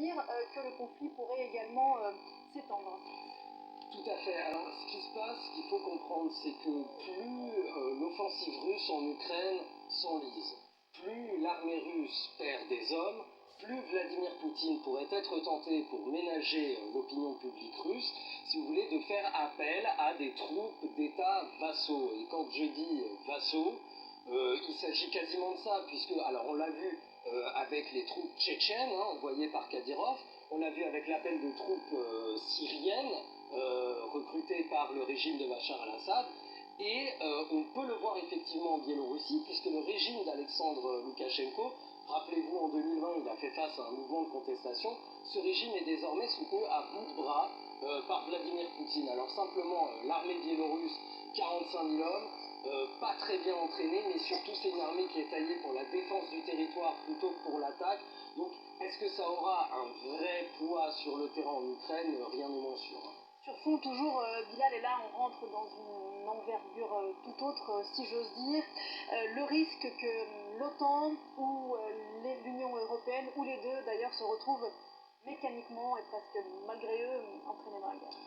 dire que le conflit pourrait également s'étendre. Tout à fait. Alors, ce qui se passe, ce qu'il faut comprendre, c'est que plus l'offensive russe en Ukraine s'enlise, plus l'armée russe perd des hommes, plus Vladimir Poutine pourrait être tenté pour ménager l'opinion publique russe, si vous voulez, de faire appel à des troupes d'États vassaux. Et quand je dis vassaux, il s'agit quasiment de ça, puisque, alors on l'a vu avec les troupes tchétchènes, envoyées par Kadyrov, on l'a vu avec l'appel de troupes syriennes, recrutés par le régime de Bachar al-Assad, et on peut le voir effectivement en Biélorussie, puisque le régime d'Alexandre Loukachenko, rappelez-vous en 2020, il a fait face à un mouvement de contestation, ce régime est désormais soutenu à bout de bras par Vladimir Poutine. Alors simplement, l'armée biélorusse, 45 000 hommes, pas très bien entraînée, mais surtout c'est une armée qui est taillée pour la défense du territoire plutôt que pour l'attaque. Donc est-ce que ça aura un vrai poids sur le terrain en Ukraine? Rien n'est moins sûr. Sur fond, toujours, Bilal, et là on rentre dans une envergure tout autre, si j'ose dire, le risque que l'OTAN ou l'Union européenne, ou les deux d'ailleurs, se retrouvent mécaniquement et presque malgré eux entraînés dans la guerre.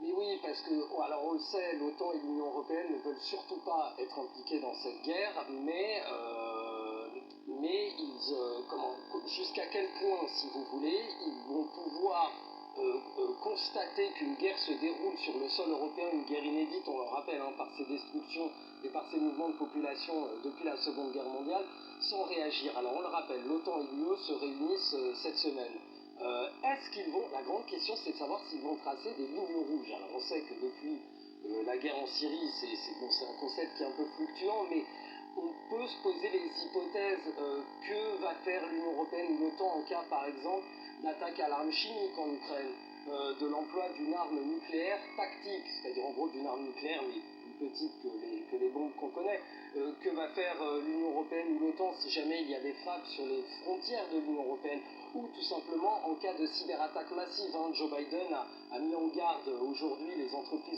Mais oui, parce que, alors on le sait, l'OTAN et l'Union européenne ne veulent surtout pas être impliqués dans cette guerre, mais jusqu'à quel point, si vous voulez, ils vont pouvoir constater qu'une guerre se déroule sur le sol européen, une guerre inédite, on le rappelle, par ses destructions et par ses mouvements de population depuis la Seconde Guerre mondiale, sans réagir. Alors on le rappelle, l'OTAN et l'UE se réunissent cette semaine. Est-ce qu'ils vont, la grande question c'est de savoir s'ils vont tracer des lignes rouges. Alors on sait que depuis la guerre en Syrie, c'est un concept qui est un peu fluctuant, mais on peut se poser les hypothèses que va faire l'Union européenne ou l'OTAN en cas par exemple d'attaque à l'arme chimique en Ukraine, de l'emploi d'une arme nucléaire tactique, c'est-à-dire en gros d'une arme nucléaire mais plus petite que les bombes qu'on connaît. Que va faire l'Union européenne ou l'OTAN si jamais il y a des frappes sur les frontières de l'Union européenne, ou tout simplement en cas de cyberattaque massive. Joe Biden a mis en garde aujourd'hui les entreprises